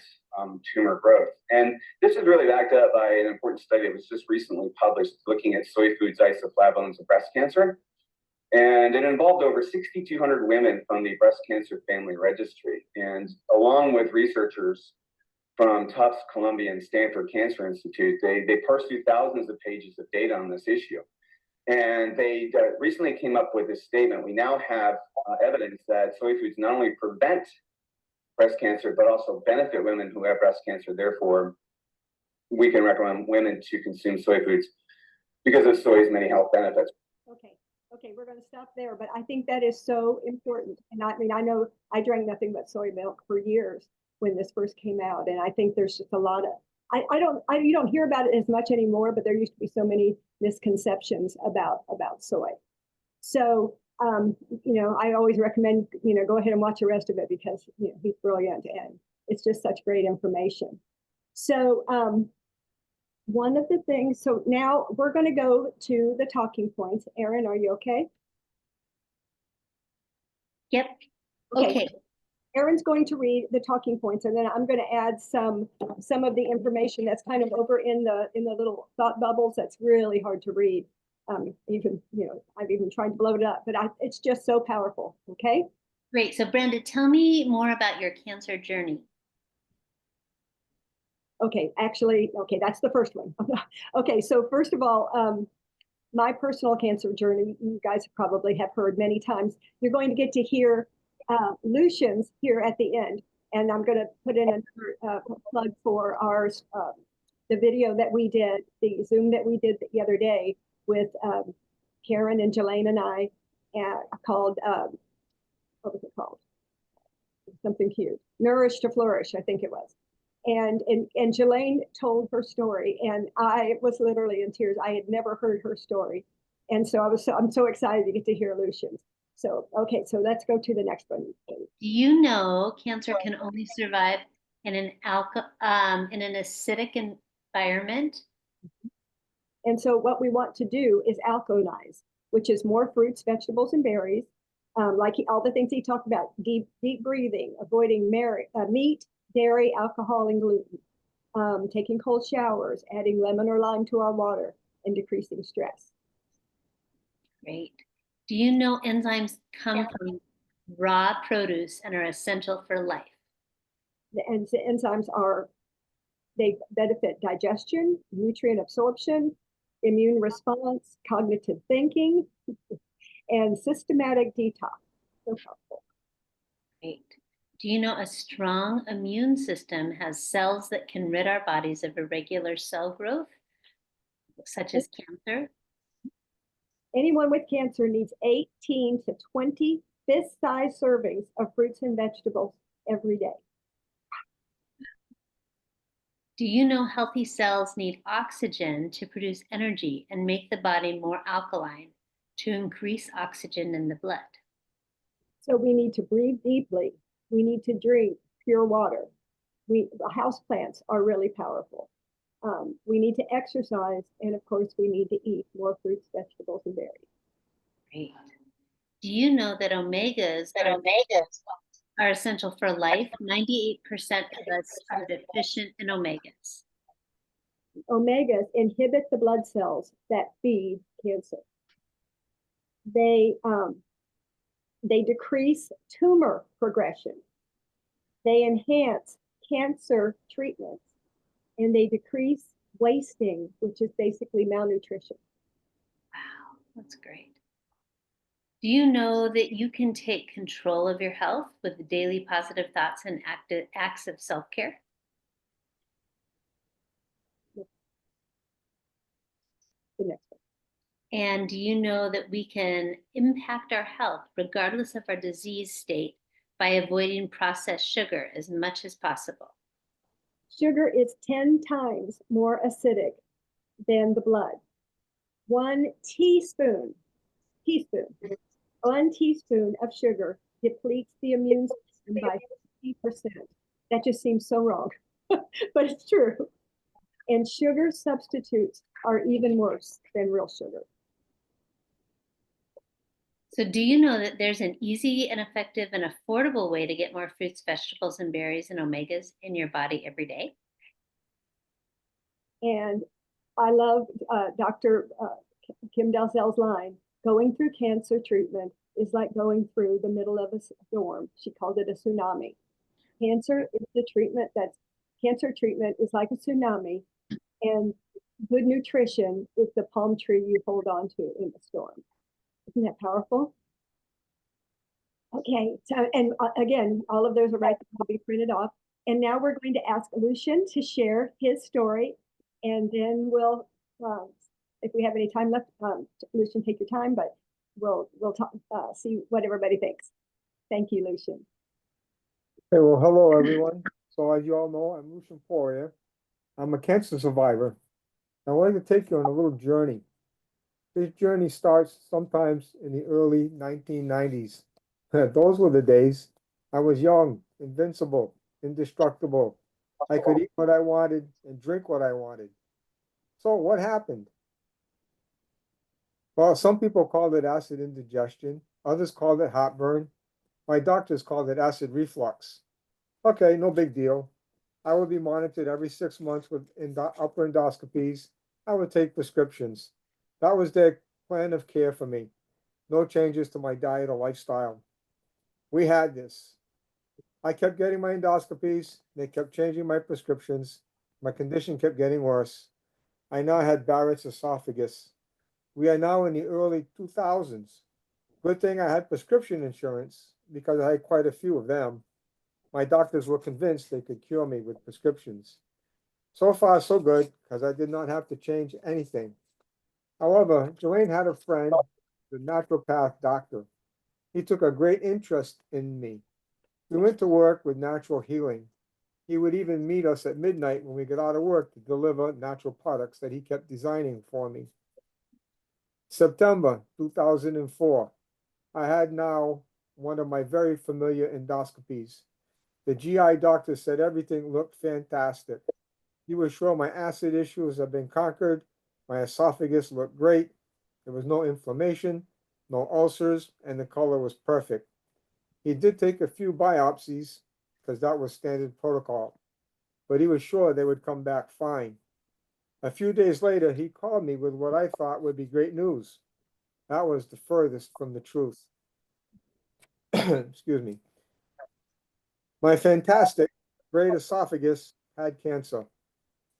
tumor growth. And this is really backed up by an important study that was just recently published looking at soy foods isoflavones of breast cancer. And it involved over 6,200 women from the Breast Cancer Family Registry. And along with researchers from Tufts, Columbia, and Stanford Cancer Institute, they parsed through thousands of pages of data on this issue. And they recently came up with this statement: we now have evidence that soy foods not only prevent breast cancer, but also benefit women who have breast cancer. Therefore, we can recommend women to consume soy foods because of soy's many health benefits. Okay, we're going to stop there, but I think that is so important. And I mean, I know I drank nothing but soy milk for years when this first came out, and I think there's just a lot of you don't hear about it as much anymore, but there used to be so many misconceptions about soy. So I always recommend go ahead and watch the rest of it because he's brilliant and it's just such great information. So one of the things, so now we're going to go to the talking points. Erin, are you okay? Yep. Okay. Erin's going to read the talking points, and then I'm going to add some of the information that's kind of over in the little thought bubbles that's really hard to read. I've even tried to blow it up, but it's just so powerful. Okay. Great. So Brenda, tell me more about your cancer journey. Okay, actually, okay, that's the first one. Okay, so first of all, my personal cancer journey, you guys probably have heard many times. You're going to get to hear Lucian's here at the end. And I'm going to put in a plug for our the video that we did, the Zoom that we did the other day with Karen and Jelaine and I, called, what was it called? Something cute. Nourish to Flourish, I think it was. And Jelaine told her story, and I was literally in tears. I had never heard her story, and so I'm so excited to get to hear Lucian's. So okay, so let's go to the next one. Do you know cancer can only survive in an acidic environment? And so what we want to do is alkalinize, which is more fruits, vegetables, and berries, like all the things he talked about: deep breathing, avoiding meat, dairy, alcohol, and gluten, taking cold showers, adding lemon or lime to our water, and decreasing stress. Great. Do you know enzymes come from raw produce and are essential for life? The enzymes they benefit digestion, nutrient absorption, immune response, cognitive thinking, and systematic detox. So helpful. Great. Do you know a strong immune system has cells that can rid our bodies of irregular cell growth, such as cancer? Anyone with cancer needs 18 to 20 fist-sized servings of fruits and vegetables every day. Do you know healthy cells need oxygen to produce energy and make the body more alkaline to increase oxygen in the blood? So we need to breathe deeply. We need to drink pure water. House plants are really powerful. We need to exercise, and of course, we need to eat more fruits, vegetables, and berries. Great. Do you know that omegas are essential for life? 98% of us are deficient in omegas. Omegas inhibit the blood cells that feed cancer. They decrease tumor progression. They enhance cancer treatments, and they decrease wasting, which is basically malnutrition. Wow, that's great. Do you know that you can take control of your health with daily positive thoughts and acts of self-care? The next one. And do you know that we can impact our health regardless of our disease state by avoiding processed sugar as much as possible? Sugar is 10 times more acidic than the blood. 1 teaspoon of sugar depletes the immune system by 50%. That just seems so wrong, but it's true. And sugar substitutes are even worse than real sugar. So do you know that there's an easy and effective and affordable way to get more fruits, vegetables, and berries and omegas in your body every day? And I love Dr. Kim Dalzell's line, going through cancer treatment is like going through the middle of a storm. She called it a tsunami. Cancer treatment is like a tsunami, and good nutrition is the palm tree you hold on to in the storm. Isn't that powerful? Okay, so, and again, all of those are right there, will be printed off. And now we're going to ask Lucian to share his story, and then we'll, if we have any time left, Lucian, take your time, but we'll talk, see what everybody thinks. Thank you, Lucian. Hey, well, hello, everyone. So as you all know, I'm Lucian Poirier. I'm a cancer survivor. I wanted to take you on a little journey. This journey starts sometimes in the early 1990s. Those were the days. I was young, invincible, indestructible. I could eat what I wanted and drink what I wanted. So what happened? Well, some people called it acid indigestion. Others called it heartburn. My doctors called it acid reflux. Okay, no big deal. I would be monitored every 6 months with upper endoscopies. I would take prescriptions. That was their plan of care for me. No changes to my diet or lifestyle. We had this. I kept getting my endoscopies. They kept changing my prescriptions. My condition kept getting worse. I now had Barrett's esophagus. We are now in the early 2000s. Good thing I had prescription insurance because I had quite a few of them. My doctors were convinced they could cure me with prescriptions. So far, so good, because I did not have to change anything. However, Jelaine had a friend, the naturopath doctor. He took a great interest in me. We went to work with natural healing. He would even meet us at midnight when we got out of work to deliver natural products that he kept designing for me. September 2004, I had now one of my very familiar endoscopies. The GI doctor said everything looked fantastic. He was sure my acid issues had been conquered. My esophagus looked great. There was no inflammation, no ulcers, and the color was perfect. He did take a few biopsies because that was standard protocol, but he was sure they would come back fine. A few days later, he called me with what I thought would be great news. That was the furthest from the truth. Excuse me. My fantastic great esophagus had cancer.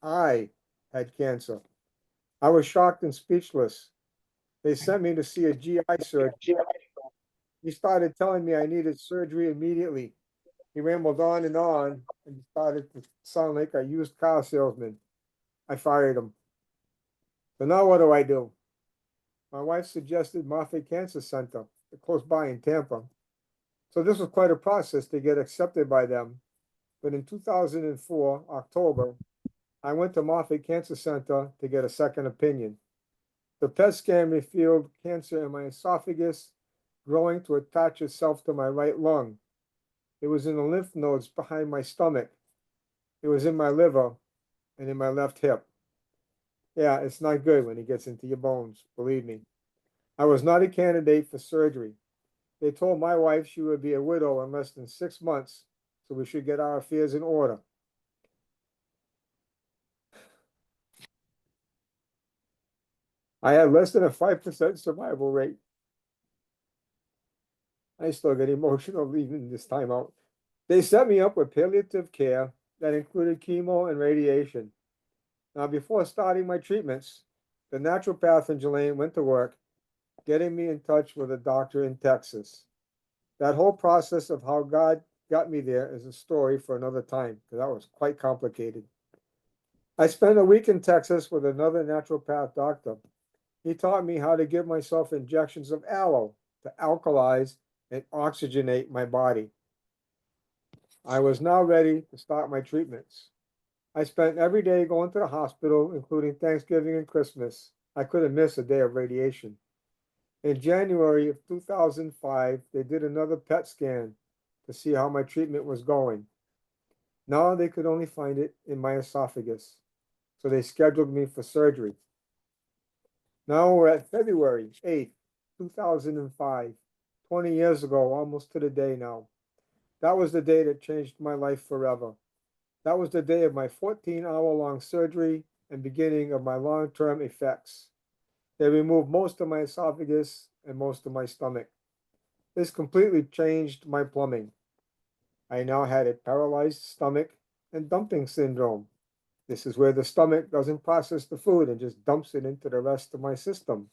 I had cancer. I was shocked and speechless. They sent me to see a GI surgeon. He started telling me I needed surgery immediately. He rambled on and he started to sound like a used car salesman. I fired him. So now what do? My wife suggested Moffitt Cancer Center, close by in Tampa. So this was quite a process to get accepted by them. But in 2004, October, I went to Moffitt Cancer Center to get a second opinion. The PET scan revealed cancer in my esophagus growing to attach itself to my right lung. It was in the lymph nodes behind my stomach. It was in my liver and in my left hip. Yeah, it's not good when it gets into your bones, believe me. I was not a candidate for surgery. They told my wife she would be a widow in less than 6 months, so we should get our affairs in order. I had less than a 5% survival rate. I still get emotional leaving this time out. They set me up with palliative care that included chemo and radiation. Now, before starting my treatments, the naturopath and Jelaine went to work, getting me in touch with a doctor in Texas. That whole process of how God got me there is a story for another time, because that was quite complicated. I spent a week in Texas with another naturopath doctor. He taught me how to give myself injections of aloe to alkalize and oxygenate my body. I was now ready to start my treatments. I spent every day going to the hospital, including Thanksgiving and Christmas. I couldn't miss a day of radiation. In January of 2005, they did another PET scan to see how my treatment was going. Now they could only find it in my esophagus, so they scheduled me for surgery. Now we're at February 8th, 2005, 20 years ago, almost to the day now. That was the day that changed my life forever. That was the day of my 14-hour-long surgery and beginning of my long-term effects. They removed most of my esophagus and most of my stomach. This completely changed my plumbing. I now had a paralyzed stomach and dumping syndrome. This is where the stomach doesn't process the food and just dumps it into the rest of my system.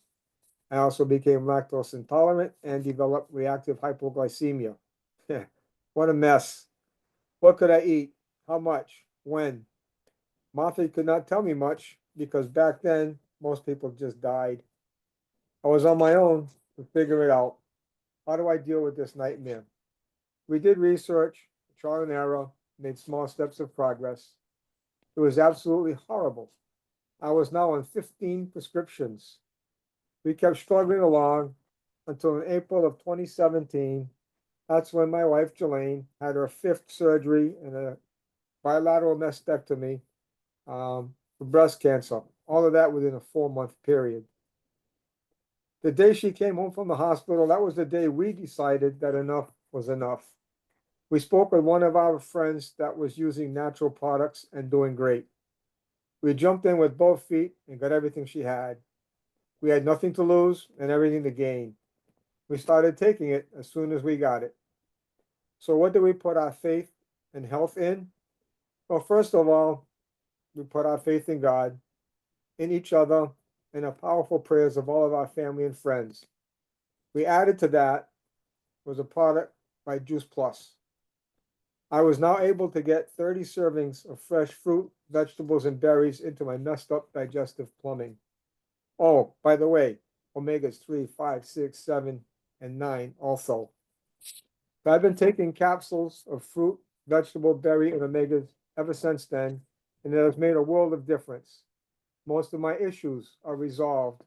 I also became lactose intolerant and developed reactive hypoglycemia. What a mess. What could I eat? How much? When? Moffitt could not tell me much because back then, most people just died. I was on my own to figure it out. How do I deal with this nightmare? We did research, trial and error, made small steps of progress. It was absolutely horrible. I was now on 15 prescriptions. We kept struggling along until in April of 2017, that's when my wife Jelaine had her 5th surgery and a bilateral mastectomy for breast cancer. All of that within a 4-month period. The day she came home from the hospital, that was the day we decided that enough was enough. We spoke with one of our friends that was using natural products and doing great. We jumped in with both feet and got everything she had. We had nothing to lose and everything to gain. We started taking it as soon as we got it. So what do we put our faith and health in? Well, first of all, we put our faith in God, in each other, and the powerful prayers of all of our family and friends. We added to that was a product by Juice Plus. I was now able to get 30 servings of fresh fruit, vegetables, and berries into my messed up digestive plumbing. Oh, by the way, omegas 3, 5, 6, 7, and 9 also. I've been taking capsules of fruit, vegetable, berry, and omegas ever since then, and it has made a world of difference. Most of my issues are resolved.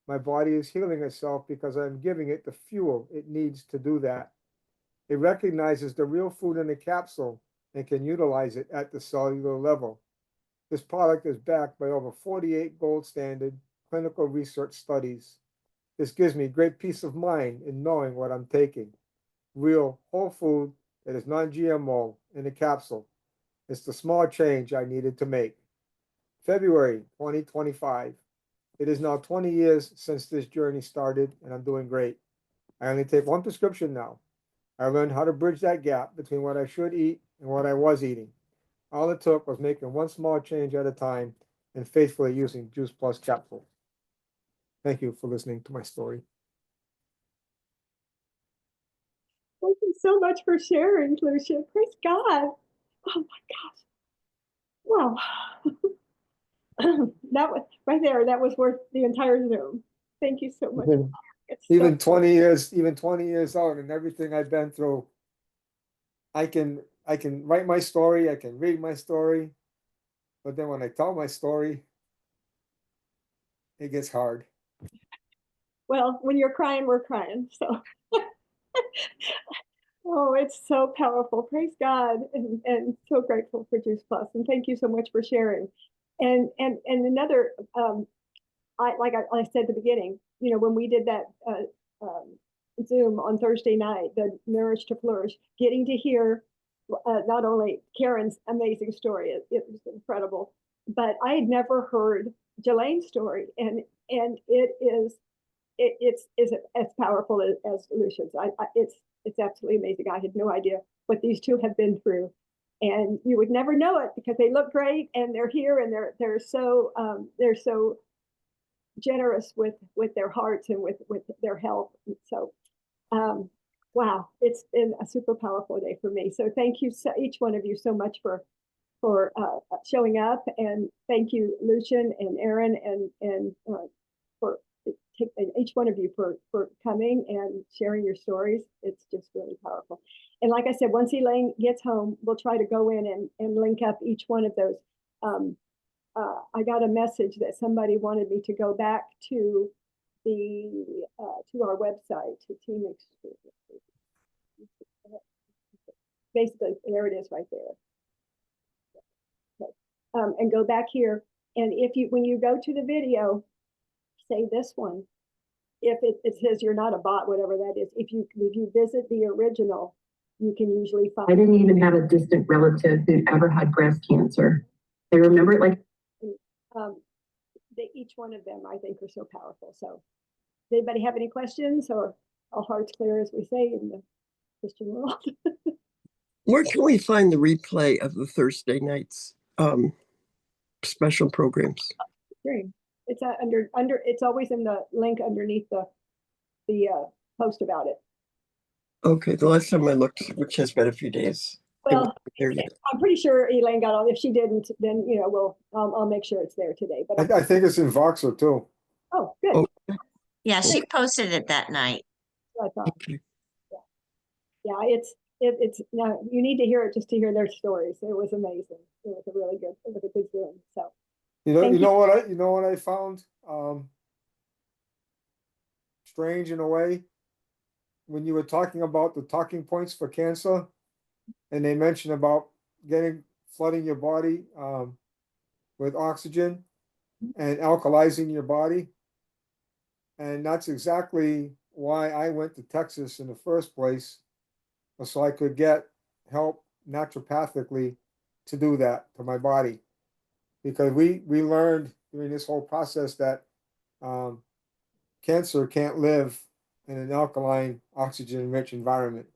My body is healing itself because I'm giving it the fuel it needs to do that. It recognizes the real food in the capsule and can utilize it at the cellular level. This product is backed by over 48 gold standard clinical research studies. This gives me great peace of mind in knowing what I'm taking. Real whole food that is non-GMO in a capsule. It's the small change I needed to make. February 2025. It is now 20 years since this journey started, and I'm doing great. I only take one prescription now. I learned how to bridge that gap between what I should eat and what I was eating. All it took was making one small change at a time and faithfully using Juice Plus capsule. Thank you for listening to my story. Thank you so much for sharing, Lucia. Praise God. Oh my gosh. Wow. That was right there. That was worth the entire Zoom. Thank you so much. Even 20 years out and everything I've been through, I can write my story, I can read my story, but then when I tell my story, it gets hard. Well, when you're crying, we're crying. So oh, it's so powerful. Praise God. And so grateful for Juice Plus. And thank you so much for sharing. And another like I said at the beginning, you know, when we did that Zoom on Thursday night, the Nourish to Flourish, getting to hear not only Karen's amazing story, it was incredible, but I had never heard Jelane's story, and it's as powerful as Lucia's. It's absolutely amazing. I had no idea what these two have been through, and you would never know it because they look great and they're here and they're so generous with their hearts and with their health. And so wow, it's been a super powerful day for me. So thank you, each one of you, so much for showing up, and thank you, Lucian and Aaron, and for each one of you for coming and sharing your stories. It's just really powerful. And like I said, once Elaine gets home, we'll try to go in and link up each one of those. I got a message that somebody wanted me to go back to the to our website, to Team Extreme. Basically, there it is right there. Okay. And go back here, and when you go to the video, say this one. If it says you're not a bot, whatever that is, if you visit the original, you can usually find. I didn't even have a distant relative who ever had breast cancer. I remember it like. Each one of them, I think, are so powerful. So, does anybody have any questions, or all hearts clear, as we say in the Christian world? Where can we find the replay of the Thursday nights special programs? Great. It's under. It's always in the link underneath the post about it. Okay, the last time I looked, which has been a few days. Well, I'm pretty sure Elaine got all. If she didn't, then I'll make sure it's there today. But I think it's in Voxer too. Oh, good. Oh. Yeah, she posted it that night. I thought. Yeah, it's now you need to hear it just to hear their stories. It was amazing. It was a good Zoom. So you know what I found strange in a way, when you were talking about the talking points for cancer, and they mentioned about flooding your body with oxygen and alkalizing your body. And that's exactly why I went to Texas in the first place, so I could get help naturopathically to do that to my body. Because we learned during this whole process that cancer can't live in an alkaline, oxygen-rich environment.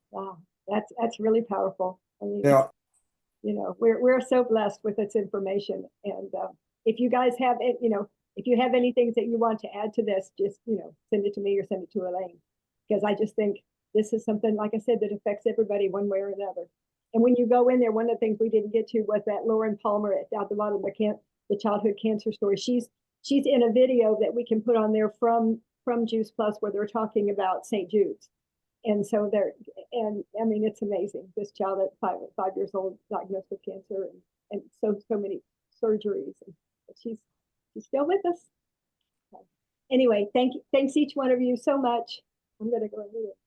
Wow, that's really powerful. I mean, Yeah. you know, we're so blessed with its information. And if you guys have it, you know, if you have any things that you want to add to this, just, you know, send it to me or send it to Elaine. Because I just think this is something, like I said, that affects everybody one way or another. And when you go in there, one of the things we didn't get to was that Lauren Palmer at the bottom of the childhood cancer story. She's in a video that we can put on there from Juice Plus where they're talking about St. Jude's. And so and I mean, it's amazing. This child at 5 years old diagnosed with cancer and so many surgeries. And she's still with us. Anyway, thanks each one of you so much. I'm gonna go and read it.